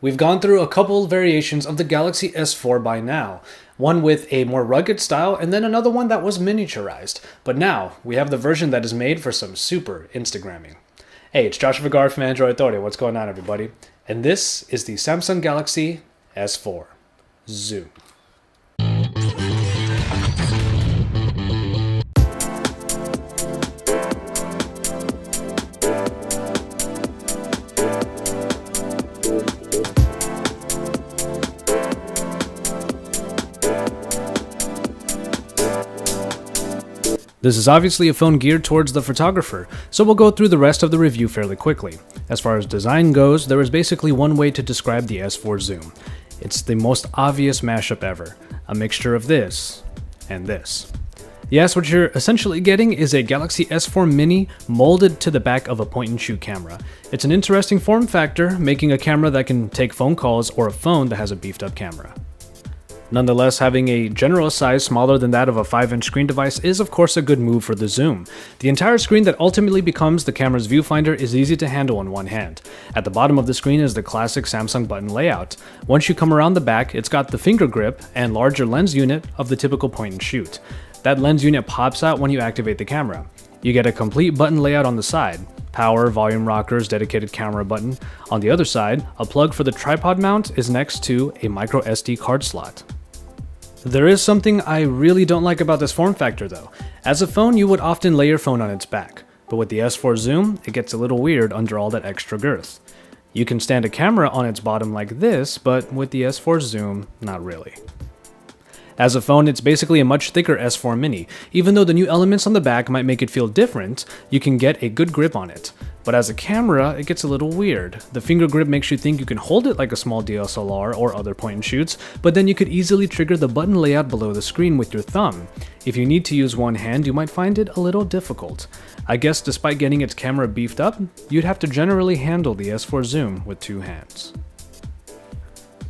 We've gone through a couple variations of the Galaxy S4 by now, one with a more rugged style and then another one that was miniaturized, but now we have the version that is made for some super Instagramming. Hey, it's Joshua Vergara from Android Authority. What's going on, everybody? And this is the Samsung Galaxy S4 Zoom. This is obviously a phone geared towards the photographer, so we'll go through the rest of the review fairly quickly. As far as design goes, there is basically one way to describe the S4 Zoom. It's the most obvious mashup ever, a mixture of this and this. Yes, what you're essentially getting is a Galaxy S4 Mini molded to the back of a point-and-shoot camera. It's an interesting form factor, making a camera that can take phone calls or a phone that has a beefed-up camera. Nonetheless, having a general size smaller than that of a 5-inch screen device is of course a good move for the Zoom. The entire screen that ultimately becomes the camera's viewfinder is easy to handle in one hand. At the bottom of the screen is the classic Samsung button layout. Once you come around the back, it's got the finger grip and larger lens unit of the typical point and shoot. That lens unit pops out when you activate the camera. You get a complete button layout on the side. Power, volume rockers, dedicated camera button. On the other side, a plug for the tripod mount is next to a micro SD card slot. There is something I really don't like about this form factor though. As a phone, you would often lay your phone on its back, but with the S4 Zoom, it gets a little weird under all that extra girth. You can stand a camera on its bottom like this, but with the S4 Zoom, not really. As a phone, it's basically a much thicker S4 Mini. Even though the new elements on the back might make it feel different, you can get a good grip on it. But as a camera, it gets a little weird. The finger grip makes you think you can hold it like a small DSLR or other point-and-shoots, but then you could easily trigger the button layout below the screen with your thumb. If you need to use one hand, you might find it a little difficult. I guess despite getting its camera beefed up, you'd have to generally handle the S4 Zoom with two hands.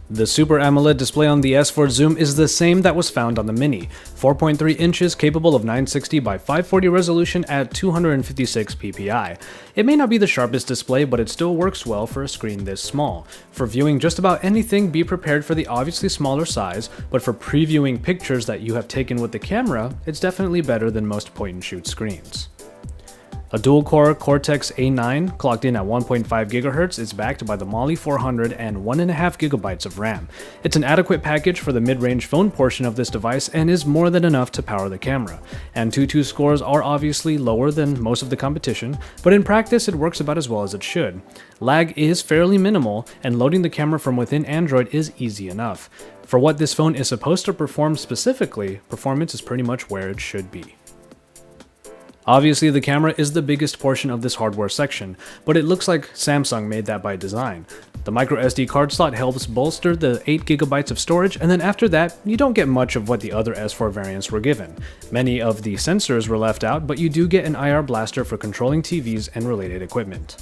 The Super AMOLED display on the S4 Zoom is the same that was found on the Mini, 4.3 inches capable of 960 by 540 resolution at 256 ppi. It may not be the sharpest display, but it still works well for a screen this small. For viewing just about anything, be prepared for the obviously smaller size, but for previewing pictures that you have taken with the camera, it's definitely better than most point-and-shoot screens. A dual-core Cortex-A9 clocked in at 1.5 GHz is backed by the Mali 400 and 1.5 GB of RAM. It's an adequate package for the mid-range phone portion of this device and is more than enough to power the camera. AnTuTu scores are obviously lower than most of the competition, but in practice it works about as well as it should. Lag is fairly minimal, and loading the camera from within Android is easy enough. For what this phone is supposed to perform specifically, performance is pretty much where it should be. Obviously, the camera is the biggest portion of this hardware section, but it looks like Samsung made that by design. The micro SD card slot helps bolster the 8 GB of storage, and then after that, you don't get much of what the other S4 variants were given. Many of the sensors were left out, but you do get an IR blaster for controlling TVs and related equipment.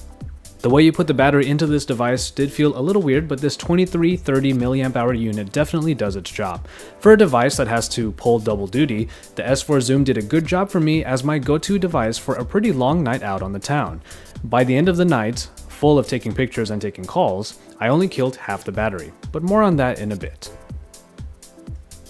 The way you put the battery into this device did feel a little weird, but this 2330 mAh unit definitely does its job. For a device that has to pull double duty, the S4 Zoom did a good job for me as my go-to device for a pretty long night out on the town. By the end of the night, full of taking pictures and taking calls, I only killed half the battery, but more on that in a bit.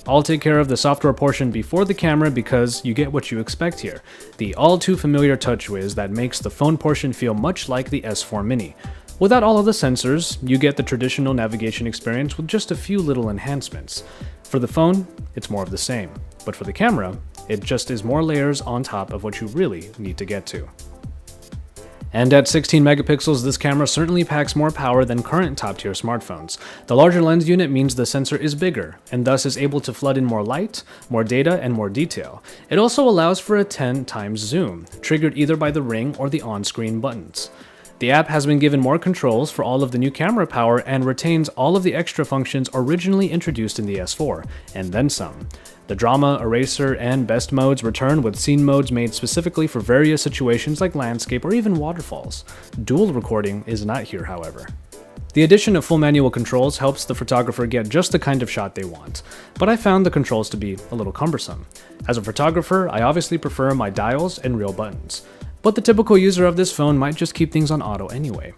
I'll take care of the software portion before the camera because you get what you expect here. The all too familiar TouchWiz that makes the phone portion feel much like the S4 Mini. Without all of the sensors, you get the traditional navigation experience with just a few little enhancements. For the phone, it's more of the same, but for the camera, it just is more layers on top of what you really need to get to. And at 16 megapixels, this camera certainly packs more power than current top-tier smartphones. The larger lens unit means the sensor is bigger, and thus is able to flood in more light, more data, and more detail. It also allows for a 10 times zoom, triggered either by the Ring or the on-screen buttons. The app has been given more controls for all of the new camera power and retains all of the extra functions originally introduced in the S4, and then some. The drama, eraser, and best modes return with scene modes made specifically for various situations like landscape or even waterfalls. Dual recording is not here, however. The addition of full manual controls helps the photographer get just the kind of shot they want, but I found the controls to be a little cumbersome. As a photographer, I obviously prefer my dials and real buttons, but the typical user of this phone might just keep things on auto anyway.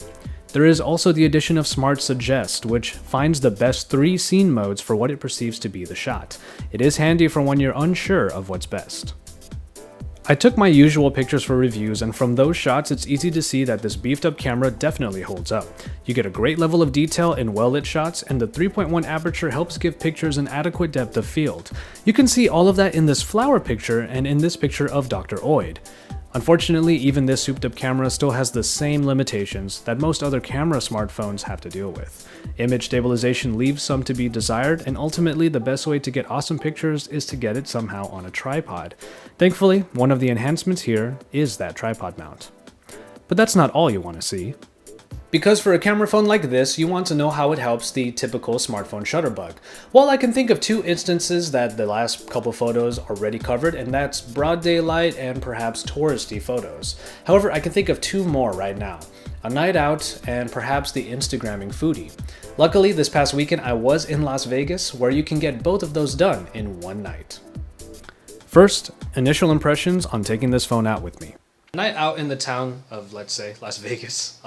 There is also the addition of Smart Suggest, which finds the best 3 scene modes for what it perceives to be the shot. It is handy for when you're unsure of what's best. I took my usual pictures for reviews, and from those shots it's easy to see that this beefed up camera definitely holds up. You get a great level of detail in well lit shots, and the 3.1 aperture helps give pictures an adequate depth of field. You can see all of that in this flower picture and in this picture of Dr. Oid. Unfortunately, even this souped up camera still has the same limitations that most other camera smartphones have to deal with. Image stabilization leaves some to be desired, and ultimately the best way to get awesome pictures is to get it somehow on a tripod. Thankfully, one of the enhancements here is that tripod mount. But that's not all you want to see. Because for a camera phone like this, you want to know how it helps the typical smartphone shutter bug. Well, I can think of 2 instances that the last couple photos already covered, and that's broad daylight and perhaps touristy photos. However, I can think of 2 more right now. A night out and perhaps the Instagramming foodie. Luckily, this past weekend I was in Las Vegas, where you can get both of those done in one night. First, initial impressions on taking this phone out with me. Night out in the town of, let's say, Las Vegas.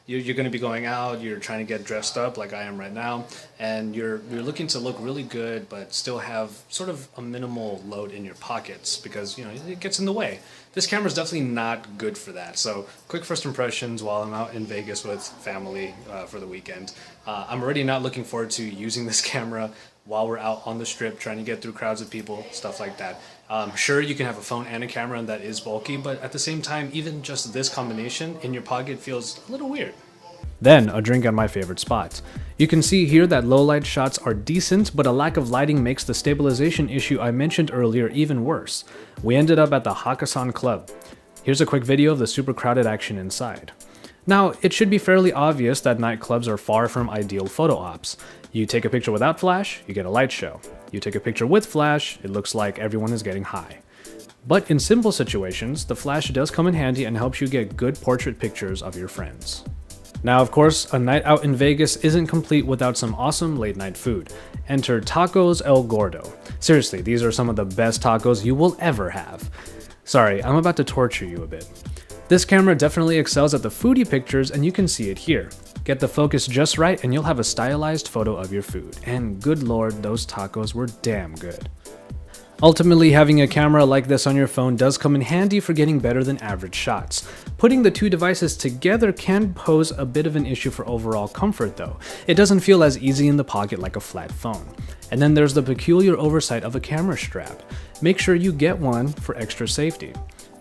You're going to be going out, you're trying to get dressed up like I am right now, and you're looking to look really good but still have sort of a minimal load in your pockets because, you know, it gets in the way. This camera is definitely not good for that. So quick first impressions while I'm out in Vegas with family for the weekend. I'm already not looking forward to using this camera while we're out on the strip trying to get through crowds of people, stuff like that. Sure, you can have a phone and a camera and that is bulky, but at the same time, even just this combination in your pocket feels a little weird. Then, a drink at my favorite spot. You can see here that low light shots are decent, but a lack of lighting makes the stabilization issue I mentioned earlier even worse. We ended up at the Hakkasan Club. Here's a quick video of the super crowded action inside. Now, it should be fairly obvious that nightclubs are far from ideal photo ops. You take a picture without flash, you get a light show. You take a picture with flash, it looks like everyone is getting high. But in simple situations, the flash does come in handy and helps you get good portrait pictures of your friends. Now, of course, a night out in Vegas isn't complete without some awesome late night food. Enter Tacos El Gordo. Seriously, these are some of the best tacos you will ever have. Sorry, I'm about to torture you a bit. This camera definitely excels at the foodie pictures, and you can see it here. Get the focus just right and you'll have a stylized photo of your food. And good lord, those tacos were damn good. Ultimately, having a camera like this on your phone does come in handy for getting better than average shots. Putting the 2 devices together can pose a bit of an issue for overall comfort though. It doesn't feel as easy in the pocket like a flat phone. And then there's the peculiar oversight of a camera strap. Make sure you get one for extra safety.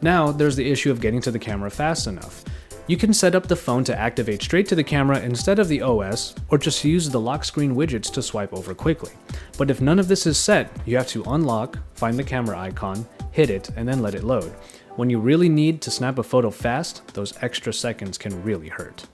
Now, there's the issue of getting to the camera fast enough. You can set up the phone to activate straight to the camera instead of the OS, or just use the lock screen widgets to swipe over quickly. But if none of this is set, you have to unlock, find the camera icon, hit it, and then let it load. When you really need to snap a photo fast, those extra seconds can really hurt.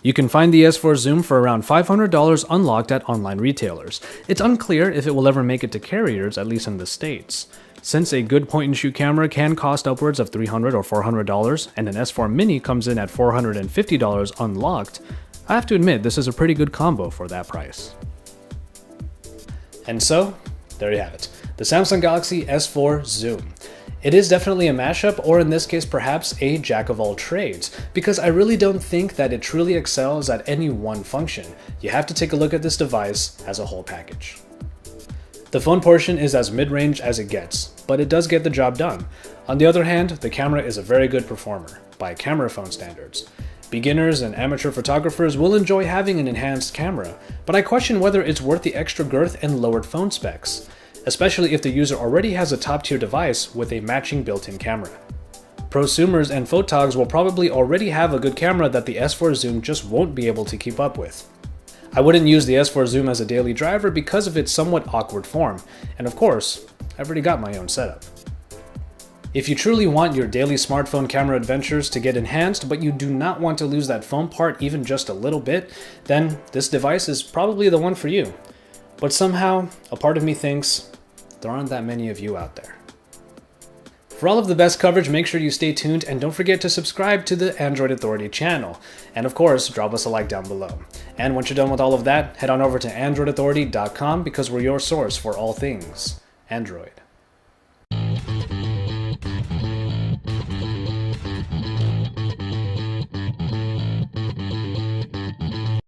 You can find the S4 Zoom for around $500 unlocked at online retailers. It's unclear if it will ever make it to carriers, at least in the States. Since a good point-and-shoot camera can cost upwards of $300 or $400, and an S4 Mini comes in at $450 unlocked, I have to admit this is a pretty good combo for that price. And so, there you have it, the Samsung Galaxy S4 Zoom. It is definitely a mashup, or in this case perhaps a jack of all trades, because I really don't think that it truly excels at any one function. You have to take a look at this device as a whole package. The phone portion is as mid-range as it gets, but it does get the job done. On the other hand, the camera is a very good performer, by camera phone standards. Beginners and amateur photographers will enjoy having an enhanced camera, but I question whether it's worth the extra girth and lowered phone specs, especially if the user already has a top-tier device with a matching built-in camera. Prosumers and photogs will probably already have a good camera that the S4 Zoom just won't be able to keep up with. I wouldn't use the S4 Zoom as a daily driver because of its somewhat awkward form, and of course, I've already got my own setup. If you truly want your daily smartphone camera adventures to get enhanced, but you do not want to lose that phone part even just a little bit, then this device is probably the one for you. But somehow, a part of me thinks there aren't that many of you out there. For all of the best coverage, make sure you stay tuned and don't forget to subscribe to the Android Authority channel. And of course, drop us a like down below. And once you're done with all of that, head on over to androidauthority.com because we're your source for all things Android.